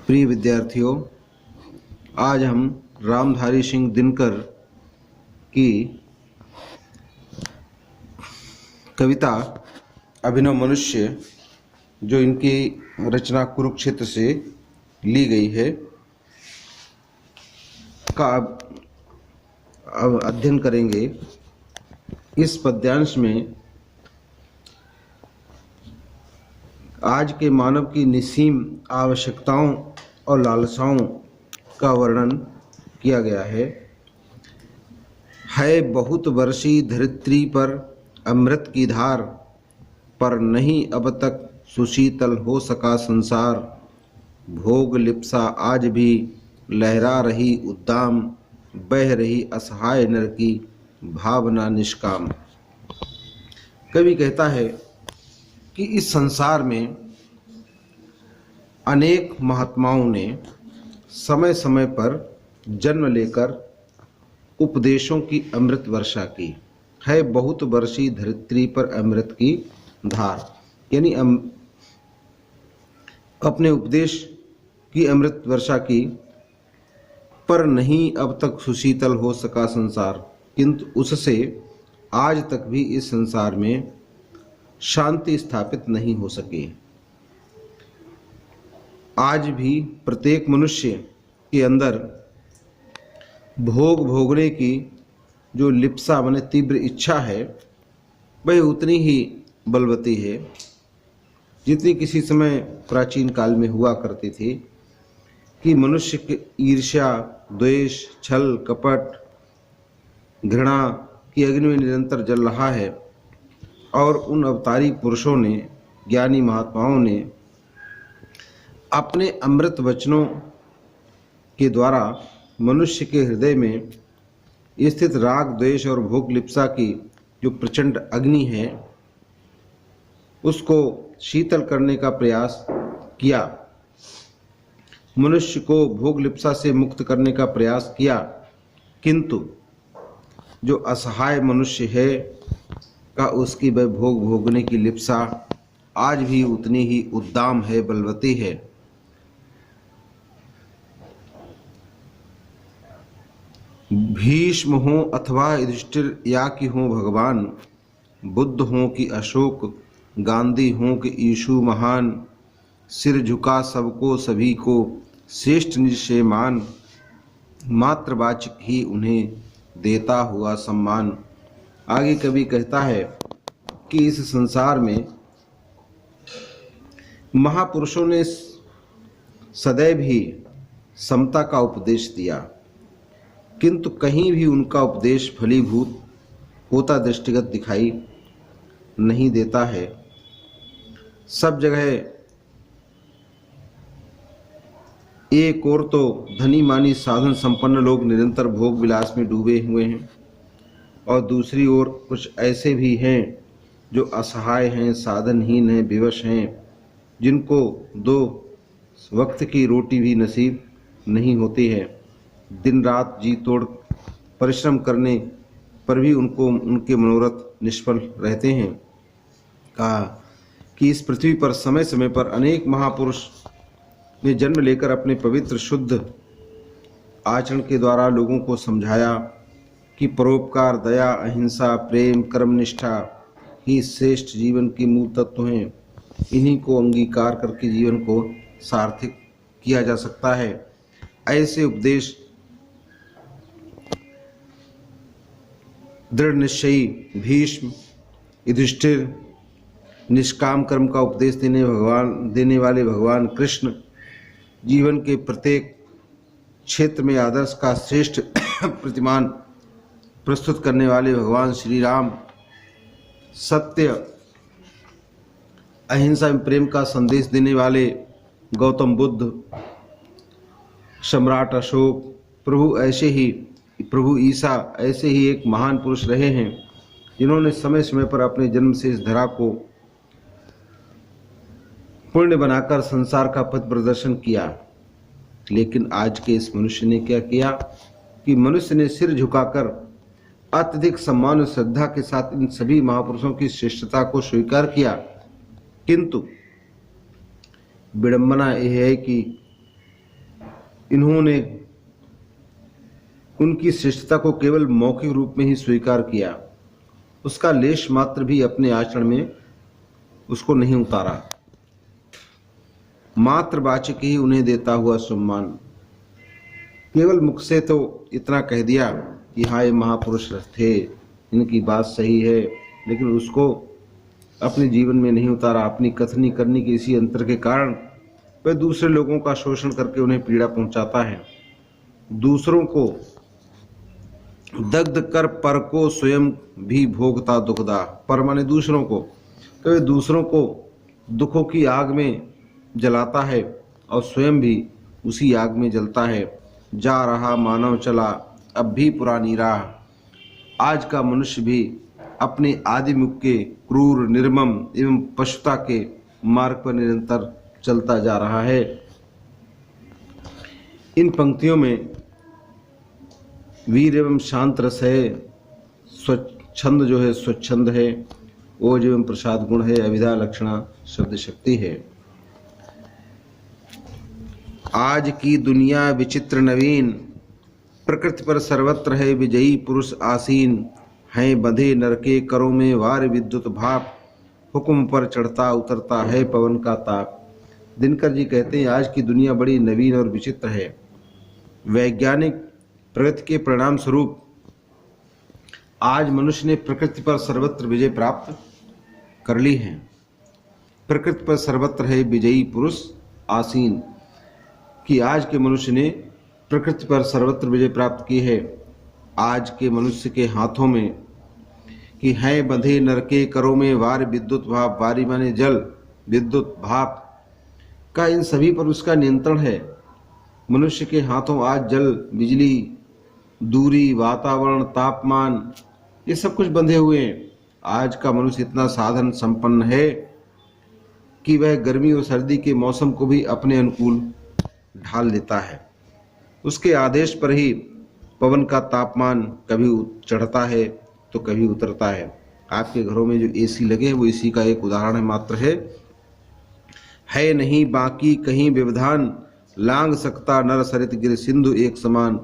प्रिय विद्यार्थियों, आज हम रामधारी सिंह दिनकर की कविता अभिनव मनुष्य, जो इनकी रचना कुरुक्षेत्र से ली गई है, का अब अध्ययन करेंगे। इस पद्यांश में आज के मानव की निसीम आवश्यकताओं और लालसाओं का वर्णन किया गया है। बहुत वर्षी धरित्री पर अमृत की धार, पर नहीं अब तक सुशीतल हो सका संसार। भोग लिप्सा आज भी लहरा रही उद्दाम, बह रही असहाय नर की भावना निष्काम। कवि कहता है कि इस संसार में अनेक महात्माओं ने समय समय पर जन्म लेकर उपदेशों की अमृत वर्षा की है। बहुत वर्षी धरित्री पर अमृत की धार, यानी अपने उपदेश की अमृत वर्षा की, पर नहीं अब तक सुशीतल हो सका संसार। किंतु उससे आज तक भी इस संसार में शांति स्थापित नहीं हो सकी। आज भी प्रत्येक मनुष्य के अंदर भोग भोगने की जो लिप्सा माने तीव्र इच्छा है, वह उतनी ही बलवती है जितनी किसी समय प्राचीन काल में हुआ करती थी, कि मनुष्य की ईर्ष्या, द्वेष, छल, कपट, घृणा की अग्नि में निरंतर जल रहा है। और उन अवतारी पुरुषों ने, ज्ञानी महात्माओं ने अपने अमृत वचनों के द्वारा मनुष्य के हृदय में स्थित राग, द्वेष और भोग लिप्सा की जो प्रचंड अग्नि है, उसको शीतल करने का प्रयास किया। मनुष्य को भोग लिप्सा से मुक्त करने का प्रयास किया। किंतु जो असहाय मनुष्य है का उसकी वह भोग भोगने की लिप्सा आज भी उतनी ही उद्दाम है, बलवती है। भीष्म हो अथवा युधिष्ठिर या कि हो भगवान, बुद्ध हो कि अशोक, गांधी हो कि यीशु महान, सिर झुका सबको सभी को श्रेष्ठ निज से मान, मातृवाचक ही उन्हें देता हुआ सम्मान। आगे कवि कहता है कि इस संसार में महापुरुषों ने सदैव ही समता का उपदेश दिया, किंतु कहीं भी उनका उपदेश फलीभूत होता दृष्टिगत दिखाई नहीं देता है। सब जगह एक और तो धनी मानी साधन संपन्न लोग निरंतर भोग विलास में डूबे हुए हैं, और दूसरी ओर कुछ ऐसे भी हैं जो असहाय हैं, साधनहीन हैं, विवश हैं, जिनको दो वक्त की रोटी भी नसीब नहीं होती है। दिन रात जी तोड़ परिश्रम करने पर भी उनको उनके मनोरथ निष्फल रहते हैं। कहा कि इस पृथ्वी पर समय समय पर अनेक महापुरुष ने जन्म लेकर अपने पवित्र शुद्ध आचरण के द्वारा लोगों को समझाया कि परोपकार, दया, अहिंसा, प्रेम, कर्मनिष्ठा ही श्रेष्ठ जीवन के मूल तत्व हैं। इन्हीं को अंगीकार करके जीवन को सार्थक किया जा सकता है। ऐसे उपदेश दृढ़ निश्चयी भीष्म, युधिष्ठिर, निष्काम कर्म का उपदेश देने वाले भगवान कृष्ण, जीवन के प्रत्येक क्षेत्र में आदर्श का श्रेष्ठ प्रतिमान प्रस्तुत करने वाले भगवान श्री राम, सत्य, अहिंसा एवं प्रेम का संदेश देने वाले गौतम बुद्ध, सम्राट अशोक, प्रभु ईसा ऐसे ही एक महान पुरुष रहे हैं, जिन्होंने समय समय पर अपने जन्म से इस धरा को पुण्य बनाकर संसार का पथ प्रदर्शन किया। लेकिन आज के इस मनुष्य ने क्या किया कि मनुष्य ने सिर झुकाकर अत्यधिक सम्मान और श्रद्धा के साथ इन सभी महापुरुषों की श्रेष्ठता को स्वीकार किया। किंतु विडंबना यह है कि इन्होंने उनकी श्रेष्ठता को केवल मौखिक रूप में ही स्वीकार किया, उसका लेश मात्र भी अपने आचरण में उसको नहीं उतारा। मात्र वाचक ही उन्हें देता हुआ सम्मान, केवल मुख से तो इतना कह दिया कि हाँ ये महापुरुष थे, इनकी बात सही है, लेकिन उसको अपने जीवन में नहीं उतारा। अपनी कथनी करने के इसी अंतर के कारण वह दूसरे लोगों का शोषण करके उन्हें पीड़ा पहुंचाता है। दूसरों को दग्ध कर पर को स्वयं भी भोगता दुखदा। पर माने दूसरों को, तो वह दूसरों को दुखों की आग में जलाता है और स्वयं भी उसी आग में जलता है। जा रहा मानव चला अब भी पुरानी राह। आज का मनुष्य भी अपने आदिमुख के क्रूर, निर्मम एवं पशुता के मार्ग पर निरंतर चलता जा रहा है। इन पंक्तियों में वीर एवं शांत रस है, स्वच्छंद जो है स्वच्छंद है, ओज एवं प्रसाद गुण है, अविधा लक्षणा शब्द शक्ति है। आज की दुनिया विचित्र नवीन, प्रकृति पर सर्वत्र है विजयी पुरुष आसीन। हैं बंधे नरके करों में वार विद्युत भाप, हुक्म पर चढ़ता उतरता है पवन का ताप। दिनकर जी कहते हैं आज की दुनिया बड़ी नवीन और विचित्र है। वैज्ञानिक प्रगति के परिणाम स्वरूप आज मनुष्य ने प्रकृति पर सर्वत्र विजय प्राप्त कर ली है। प्रकृति पर सर्वत्र है विजयी पुरुष आसीन, कि आज के मनुष्य ने प्रकृति पर सर्वत्र विजय प्राप्त की है। आज के मनुष्य के हाथों में कि हैं बंधे नरके करों में वार विद्युत भाप। वारी माने जल, विद्युत भाप का इन सभी पर उसका नियंत्रण है। मनुष्य के हाथों आज जल, बिजली, दूरी, वातावरण, तापमान, ये सब कुछ बंधे हुए हैं। आज का मनुष्य इतना साधन संपन्न है कि वह गर्मी और सर्दी के मौसम को भी अपने अनुकूल ढाल लेता है। उसके आदेश पर ही पवन का तापमान कभी चढ़ता है तो कभी उतरता है। आपके घरों में जो एसी लगे हैं वो इसी का एक उदाहरण मात्र है नहीं बाकी कहीं व्यवधान, लांग सकता नर सरित गिर सिंधु एक समान।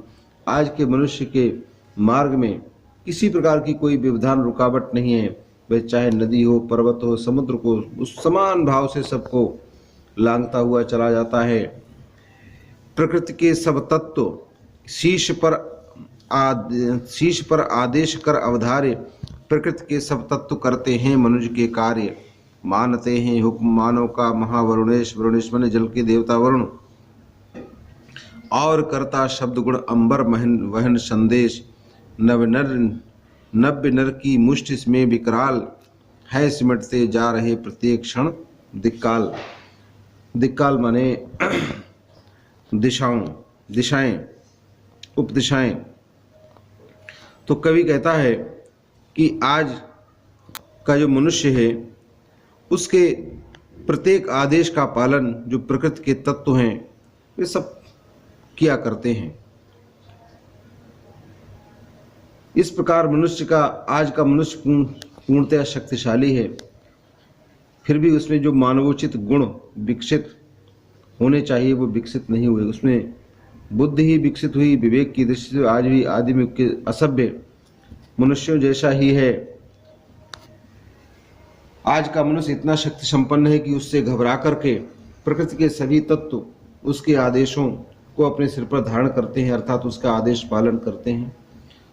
आज के मनुष्य के मार्ग में किसी प्रकार की कोई व्यवधान, रुकावट नहीं है। वह चाहे नदी हो, पर्वत हो, समुद्र को उस समान भाव से सबको लांघता हुआ चला जाता है। प्रकृति के सब तत्व शीश पर आदेश कर अवधार्य, प्रकृति के सब तत्व करते हैं मनुष्य के कार्य। मानते हैं हुक्म मानव का महावरुणेश, वरुणेश माने जल के देवता वरुण, और करता शब्द गुण अंबर महन वहन संदेश। नव्य नर की मुष्टि में विकराल, है सिमटते जा रहे प्रत्येक क्षण दिक्काल। दिक्काल माने दिशाएं, उपदिशाएं। तो कवि कहता है कि आज का जो मनुष्य है उसके प्रत्येक आदेश का पालन जो प्रकृति के तत्व हैं वे सब किया करते हैं। इस प्रकार मनुष्य का आज का मनुष्य पूर्णतः शक्तिशाली है, फिर भी उसमें जो मानवोचित गुण विकसित होने चाहिए वो विकसित नहीं हुए। उसमें बुद्धि ही विकसित हुई। विवेक की दृष्टि से आज भी आदिम के असभ्य मनुष्यों जैसा ही है। आज का मनुष्य इतना शक्ति संपन्न है कि उससे घबरा करके प्रकृति के सभी तत्व उसके आदेशों को अपने सिर पर धारण करते हैं, अर्थात उसका आदेश पालन करते हैं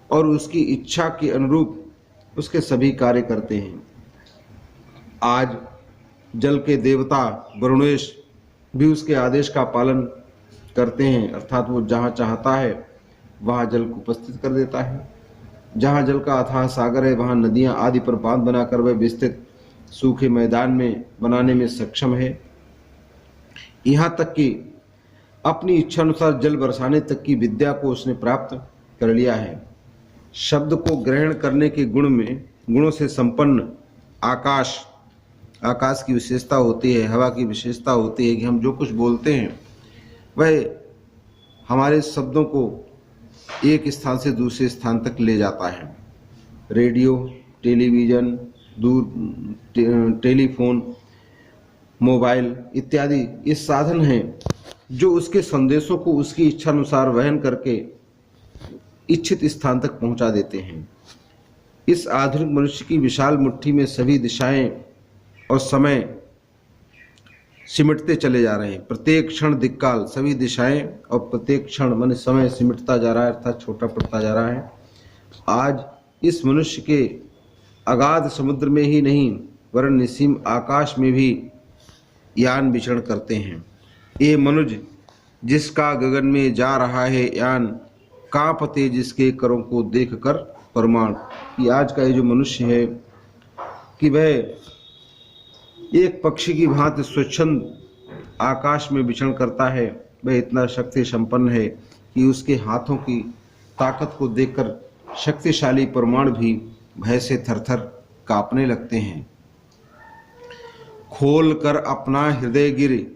और उसकी इच्छा के अनुरूप उसके सभी कार्य करते हैं। आज जल के देवता वरुणेश भी उसके आदेश का पालन करते हैं, अर्थात वो जहाँ चाहता है वहाँ जल को उपस्थित कर देता है। जहाँ जल का अथाह सागर है वहाँ नदियाँ आदि पर बांध बनाकर वह विस्तृत सूखे मैदान में बनाने में सक्षम है। यहाँ तक कि अपनी इच्छा अनुसार जल बरसाने तक की विद्या को उसने प्राप्त कर लिया है। शब्द को ग्रहण करने के गुणों से संपन्न आकाश की विशेषता होती है, हवा की विशेषता होती है कि हम जो कुछ बोलते हैं वह हमारे शब्दों को एक स्थान से दूसरे स्थान तक ले जाता है। रेडियो, टेलीविज़न, टेलीफोन, मोबाइल इत्यादि ये साधन हैं जो उसके संदेशों को उसकी इच्छा अनुसार वहन करके इच्छित स्थान तक पहुंचा देते हैं। इस आधुनिक मनुष्य की विशाल मुट्ठी में सभी दिशाएं और समय सिमटते चले जा रहे हैं। प्रत्येक क्षण दिक्काल सभी दिशाएं और प्रत्येक क्षण मन समय सिमटता जा रहा है, अर्थात छोटा पड़ता जा रहा है। आज इस मनुष्य के अगाध समुद्र में ही नहीं वरन निसीम आकाश में भी यान विचरण करते हैं। ये मनुज जिसका गगन में जा रहा है यान, कांपते जिसके करों को देखकर प्रमाण। कि आज का ये जो मनुष्य है कि वह एक पक्षी की भांति स्वच्छंद आकाश में विचरण करता है। वह इतना शक्ति संपन्न है कि उसके हाथों की ताकत को देखकर शक्तिशाली परमाणु भी भय से थरथर कांपने लगते हैं। खोल कर अपना हृदय गिर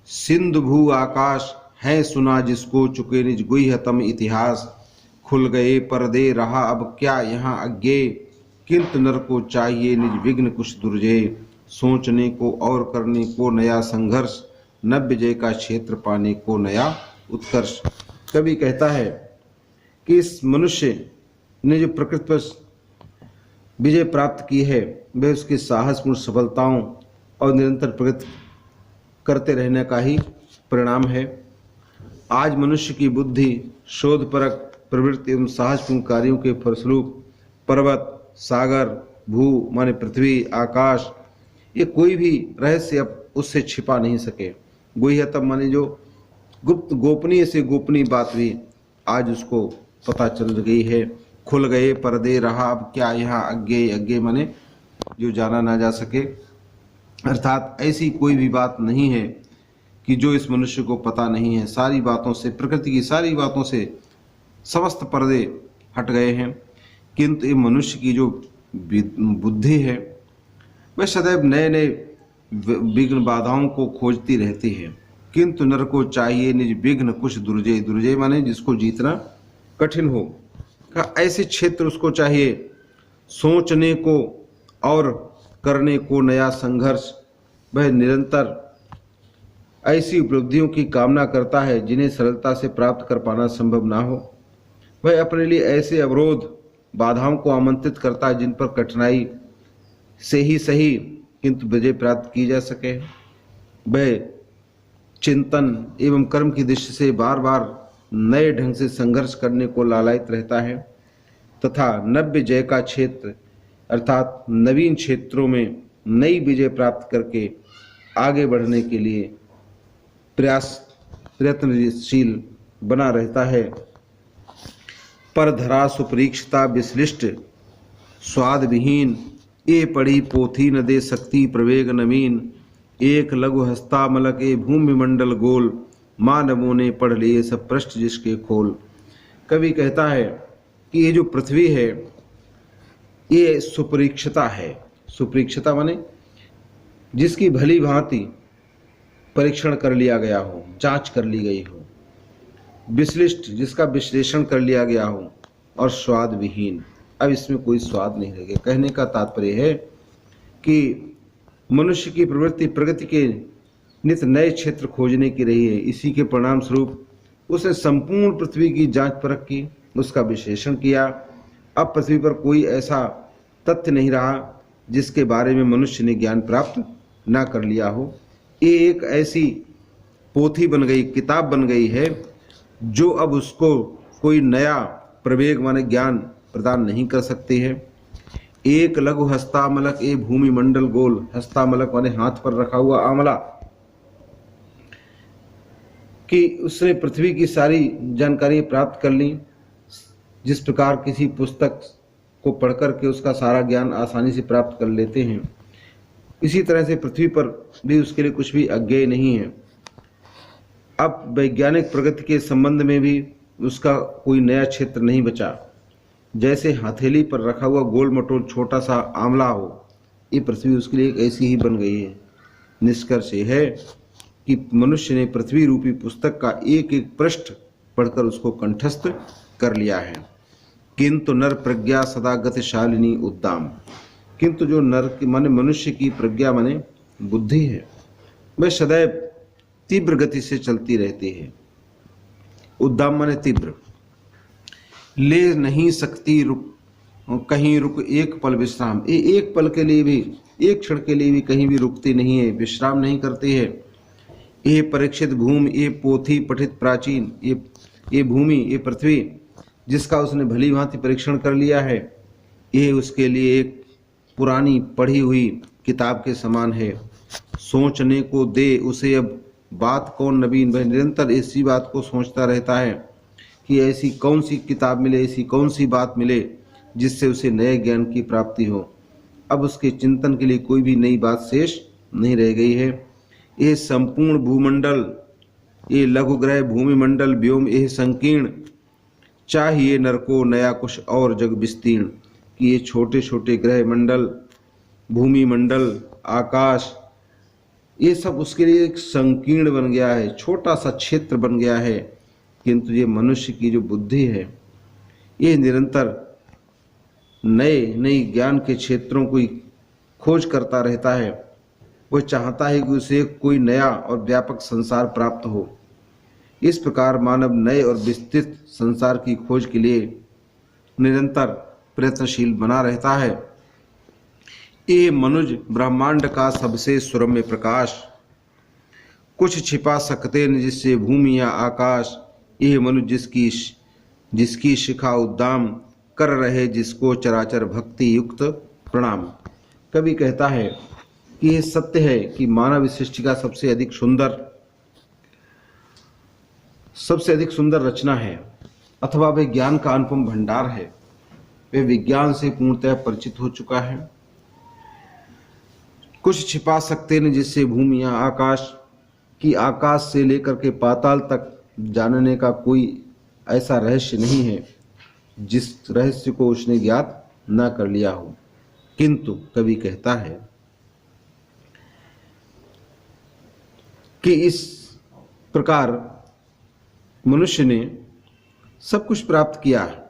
सिंधु भू आकाश, है सुना जिसको चुके निज गुह्यतम इतिहास। खुल गए पर्दे रहा अब क्या यहाँ अज्ञे, किंतु नर को चाहिए निज विघ्न कुछ दुर्जय। सोचने को और करने को नया संघर्ष, नव विजय का क्षेत्र पाने को नया उत्कर्ष। कवि कहता है कि इस मनुष्य ने जो प्रकृति पर विजय प्राप्त की है वह उसकी साहसपूर्ण सफलताओं और निरंतर प्रगति करते रहने का ही परिणाम है। आज मनुष्य की बुद्धि शोधपरक प्रवृत्ति एवं साहसपूर्ण कार्यों के फलस्वरूप पर्वत, सागर, भू माने पृथ्वी, आकाश, ये कोई भी रहस्य अब उससे छिपा नहीं सके। गुह्यतम माने जो गुप्त गोपनीय से गोपनीय बात भी आज उसको पता चल गई है। खुल गए पर्दे रहा अब क्या यहाँ अज्ञेय, अज्ञेय माने जो जाना ना जा सके, अर्थात ऐसी कोई भी बात नहीं है कि जो इस मनुष्य को पता नहीं है। सारी बातों से, प्रकृति की सारी बातों से समस्त पर्दे हट गए हैं। किंतु ये मनुष्य की जो बुद्धि है वह सदैव नए नए विघ्न बाधाओं को खोजती रहती है। किंतु नर को चाहिए निज विघ्न कुछ दुर्जय, दुर्जय माने जिसको जीतना कठिन हो, ऐसे क्षेत्र उसको चाहिए। सोचने को और करने को नया संघर्ष, वह निरंतर ऐसी उपलब्धियों की कामना करता है जिन्हें सरलता से प्राप्त कर पाना संभव ना हो। वह अपने लिए ऐसे अवरोध बाधाओं को आमंत्रित करता है जिन पर कठिनाई से ही सही किंतु विजय प्राप्त की जा सके। वह चिंतन एवं कर्म की दृष्टि से बार बार नए ढंग से संघर्ष करने को लालायित रहता है तथा नव विजय का क्षेत्र अर्थात नवीन क्षेत्रों में नई विजय प्राप्त करके आगे बढ़ने के लिए प्रयत्नशील बना रहता है। पर धरा सुपरीक्षता विश्लिष्ट स्वाद विहीन, ये पढ़ी पोथी न दे सकती प्रवेग नवीन। एक लघु हस्ता मलक ए भूमि मंडल गोल, मानवों ने पढ़ लिए सब पृष्ठ जिसके खोल। कवि कहता है कि ये जो पृथ्वी है ये सुपरीक्षता है। सुपरीक्षता माने जिसकी भली भांति परीक्षण कर लिया गया हो, जांच कर ली गई हो। विश्लिष्ट जिसका विश्लेषण कर लिया गया हो, और स्वाद विहीन, अब इसमें कोई स्वाद नहीं रह गया। कहने का तात्पर्य है कि मनुष्य की प्रवृत्ति प्रगति के नित नए क्षेत्र खोजने की रही है। इसी के परिणाम स्वरूप उसने संपूर्ण पृथ्वी की जांच परख की, उसका विश्लेषण किया। अब पृथ्वी पर कोई ऐसा तथ्य नहीं रहा जिसके बारे में मनुष्य ने ज्ञान प्राप्त ना कर लिया हो। ये एक ऐसी पोथी बन गई, किताब बन गई है जो अब उसको कोई नया प्रवेग माने ज्ञान प्रदान नहीं कर सकती है। एक लघु हस्तामलक ए भूमि मंडल गोल, हस्तामलक माने हाथ पर रखा हुआ आंवला, कि उसने पृथ्वी की सारी जानकारी प्राप्त कर ली। जिस प्रकार किसी पुस्तक को पढ़कर के उसका सारा ज्ञान आसानी से प्राप्त कर लेते हैं, इसी तरह से पृथ्वी पर भी उसके लिए कुछ भी अज्ञेय नहीं है। अब वैज्ञानिक प्रगति के संबंध में भी उसका कोई नया क्षेत्र नहीं बचा। जैसे हथेली पर रखा हुआ गोल मटोल छोटा सा आंवला हो, ये पृथ्वी उसके लिए एक ऐसी ही बन गई है। निष्कर्ष ये है कि मनुष्य ने पृथ्वी रूपी पुस्तक का एक एक पृष्ठ पढ़कर उसको कंठस्थ कर लिया है। किंतु नर प्रज्ञा सदा गतिशालिनी उद्दाम, किंतु जो नर माने मनुष्य की प्रज्ञा माने बुद्धि है, वह सदैव तीव्र गति से चलती रहती है। उद्दाम माने तीव्र। ले नहीं सकती कहीं रुक एक पल विश्राम, ये एक पल के लिए भी, एक क्षण के लिए भी कहीं भी रुकती नहीं है, विश्राम नहीं करती है। ये परीक्षित भूमि, ये पोथी पठित प्राचीन, ये भूमि, ये पृथ्वी जिसका उसने भली भांति परीक्षण कर लिया है, ये उसके लिए एक पुरानी पढ़ी हुई किताब के समान है। सोचने को दे उसे अब बात कौन नवीन, वह निरंतर इसी बात को सोचता रहता है कि ऐसी कौन सी किताब मिले, ऐसी कौन सी बात मिले जिससे उसे नए ज्ञान की प्राप्ति हो। अब उसके चिंतन के लिए कोई भी नई बात शेष नहीं रह गई है। ये संपूर्ण भूमंडल, ये लघु ग्रह भूमिमंडल व्योम, यह संकीर्ण, चाहिए नर को नया कुछ और जग विस्तीर्ण, कि ये छोटे छोटे ग्रह मंडल, भूमि मंडल, आकाश, ये सब उसके लिए एक संकीर्ण बन गया है, छोटा सा क्षेत्र बन गया है। किंतु ये मनुष्य की जो बुद्धि है, ये निरंतर नए नए ज्ञान के क्षेत्रों की खोज करता रहता है। वह चाहता है कि उसे कोई नया और व्यापक संसार प्राप्त हो। इस प्रकार मानव नए और विस्तृत संसार की खोज के लिए निरंतर प्रयत्नशील बना रहता है। ये मनुज ब्रह्मांड का सबसे सुरम्य प्रकाश, कुछ छिपा सकते न जिससे भूमि या आकाश, यह मनुज जिसकी शिखा उद्दाम कर रहे, जिसको चराचर भक्ति युक्त प्रणाम। कवि कहता है कि यह सत्य है कि मानव सृष्टि का सबसे अधिक सुंदर रचना है, अथवा वह ज्ञान का अनुपम भंडार है। वह विज्ञान से पूर्णतः परिचित हो चुका है। कुछ छिपा सकते न जिससे भूमि या आकाश, की आकाश से लेकर के पाताल तक जानने का कोई ऐसा रहस्य नहीं है जिस रहस्य को उसने ज्ञात न कर लिया हो। किंतु कवि कहता है कि इस प्रकार मनुष्य ने सब कुछ प्राप्त किया है।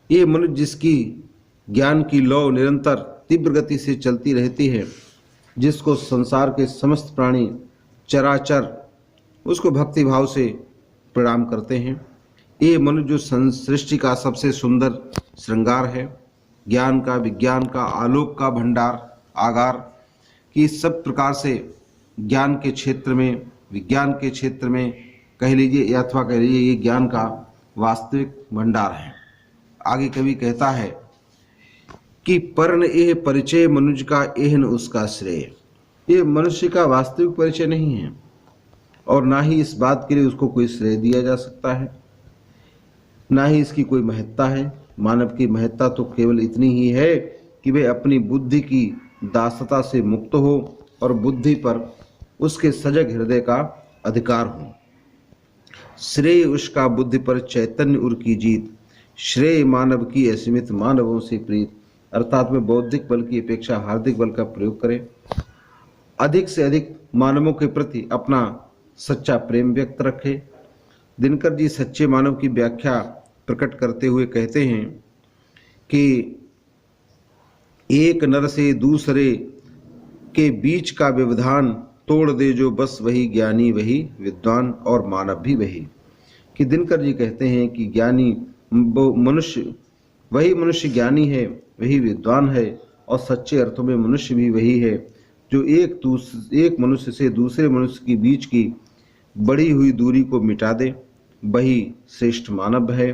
ये मनुष्य जिसकी ज्ञान की लौ निरंतर तीव्र गति से चलती रहती है, जिसको संसार के समस्त प्राणी चराचर उसको भक्ति भाव से प्रणाम करते हैं। ये मनुष्य जो सृष्टि का सबसे सुंदर श्रृंगार है, ज्ञान का, विज्ञान का, आलोक का भंडार, आगार, कि सब प्रकार से ज्ञान के क्षेत्र में, विज्ञान के क्षेत्र में कह लीजिए अथवा कह लीजिए ये ज्ञान का वास्तविक भंडार है। आगे कवि कहता है कि पर्ण एह परिचय मनुष्य का एहन उसका श्रेय। ये मनुष्य का वास्तविक परिचय नहीं है और ना ही इस बात के लिए उसको कोई श्रेय दिया जा सकता है, ना ही इसकी कोई महत्ता है। मानव की महत्ता तो केवल इतनी ही है कि वे अपनी बुद्धि की दासता से मुक्त हो और बुद्धि पर उसके सजग हृदय का अधिकार हो। श्रेय उसका बुद्धि पर चैतन्य उर की जीत, श्रेय मानव की असीमित मानवों से प्रीत, अर्थात में बौद्धिक बल की अपेक्षा हार्दिक बल का प्रयोग करें, अधिक से अधिक मानवों के प्रति अपना सच्चा प्रेम व्यक्त रखे। दिनकर जी सच्चे मानव की व्याख्या प्रकट करते हुए कहते हैं कि एक नर से दूसरे के बीच का व्यवधान तोड़ दे जो बस वही ज्ञानी वही विद्वान और मानव भी वही। कि दिनकर जी कहते हैं कि ज्ञानी मनुष्य, वही मनुष्य ज्ञानी है, वही विद्वान है और सच्चे अर्थों में मनुष्य भी वही है जो एक मनुष्य से दूसरे मनुष्य के बीच की बढ़ी हुई दूरी को मिटा दे, वही श्रेष्ठ मानव है।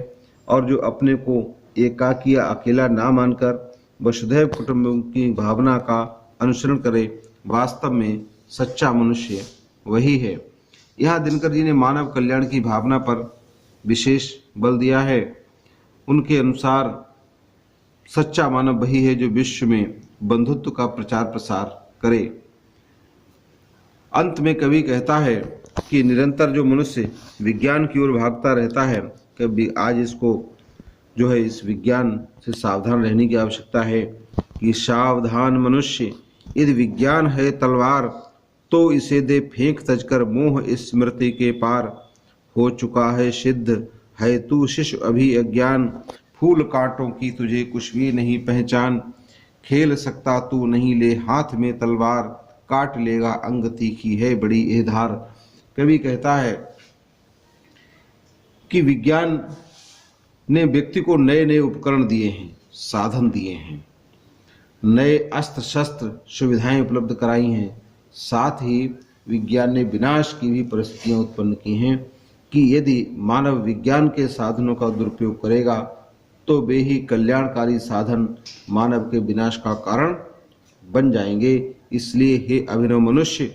और जो अपने को एकाकी या अकेला ना मानकर वसुधैव कुटुंबकम की भावना का अनुसरण करे, वास्तव में सच्चा मनुष्य वही है। यहाँ दिनकर जी ने मानव कल्याण की भावना पर विशेष बल दिया है। उनके अनुसार सच्चा मानव वही है जो विश्व में बंधुत्व का प्रचार प्रसार करे। अंत में कवि कहता है कि निरंतर जो मनुष्य विज्ञान की ओर भागता रहता है, कभी आज इसको जो है इस विज्ञान से सावधान रहने की आवश्यकता है कि सावधान मनुष्य, यदि विज्ञान है तलवार तो इसे दे फेंक तजकर मोह स्मृति के पार, हो चुका है सिद्ध है तू शिष्य अभी अज्ञान, फूल कांटों की तुझे कुछ भी नहीं पहचान, खेल सकता तू नहीं ले हाथ में तलवार, काट लेगा अंग तीखी है बड़ी एह धार। कवि कहता है कि विज्ञान ने व्यक्ति को नए नए उपकरण दिए हैं, साधन दिए हैं, नए अस्त्र शस्त्र सुविधाएं उपलब्ध कराई हैं। साथ ही विज्ञान ने विनाश की भी परिस्थितियां उत्पन्न की हैं कि यदि मानव विज्ञान के साधनों का दुरुपयोग करेगा तो वे ही कल्याणकारी साधन मानव के विनाश का कारण बन जाएंगे। इसलिए हे अभिनव मनुष्य,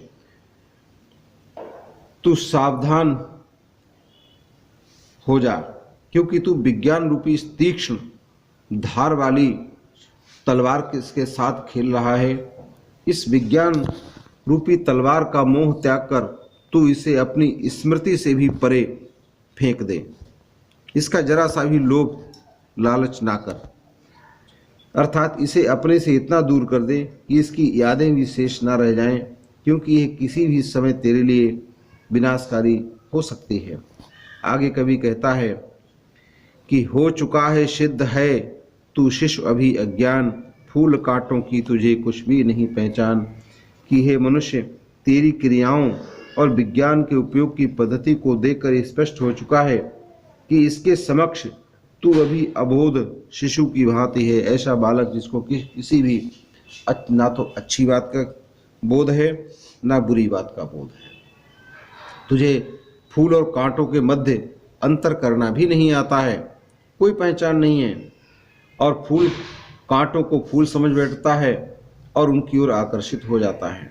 तू सावधान हो जा, क्योंकि तू विज्ञान रूपी इस तीक्ष्ण धार वाली तलवार के साथ खेल रहा है। इस विज्ञान रूपी तलवार का मोह त्याग कर तू इसे अपनी स्मृति से भी परे फेंक दे। इसका जरा सा भी लोभ लालच ना कर, अर्थात इसे अपने से इतना दूर कर दे कि इसकी यादें भी शेष ना रह जाएं, क्योंकि यह किसी भी समय तेरे लिए विनाशकारी हो सकती है। आगे कवि कहता है कि हो चुका है सिद्ध है तू शिशु अभी अज्ञान, फूल कांटों की तुझे कुछ भी नहीं पहचान। कि हे मनुष्य, तेरी क्रियाओं और विज्ञान के उपयोग की पद्धति को देखकर स्पष्ट हो चुका है कि इसके समक्ष तू अभी अबोध शिशु की भांति है। ऐसा बालक जिसको किसी भी ना तो अच्छी बात का बोध है ना बुरी बात का बोध है। तुझे फूल और कांटों के मध्य अंतर करना भी नहीं आता है, कोई पहचान नहीं है, और फूल कांटों को फूल समझ बैठता है और उनकी ओर आकर्षित हो जाता है।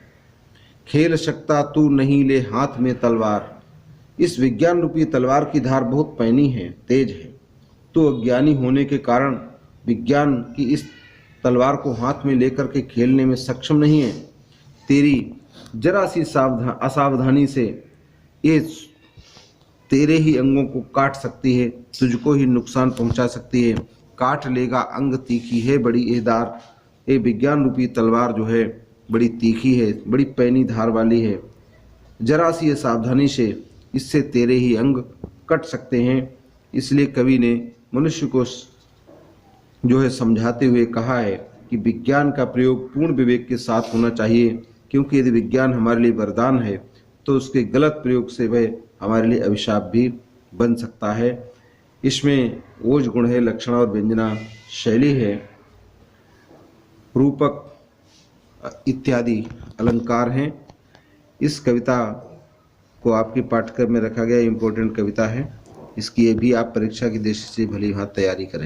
खेल सकता तू नहीं ले हाथ में तलवार, इस विज्ञान रूपी तलवार की धार बहुत पैनी है, तेज है। तो अज्ञानी होने के कारण विज्ञान की इस तलवार को हाथ में लेकर के खेलने में सक्षम नहीं है। तेरी जरा सी असावधानी से ये तेरे ही अंगों को काट सकती है, तुझको ही नुकसान पहुंचा सकती है। काट लेगा अंग तीखी है बड़ी एदार, ये विज्ञान रूपी तलवार जो है बड़ी तीखी है, बड़ी पैनी धार वाली है। जरा सी सावधानी से इससे तेरे ही अंग कट सकते हैं। इसलिए कवि ने मनुष्य को जो है समझाते हुए कहा है कि विज्ञान का प्रयोग पूर्ण विवेक के साथ होना चाहिए, क्योंकि यदि विज्ञान हमारे लिए वरदान है तो उसके गलत प्रयोग से वह हमारे लिए अभिशाप भी बन सकता है। इसमें ओज गुण है, लक्षण और व्यंजना शैली है, रूपक इत्यादि अलंकार हैं। इस कविता को आपके पाठ्यक्रम में रखा गया इम्पोर्टेंट कविता है। इसकी भी आप परीक्षा की दृष्टि से भली भांति तैयारी करें।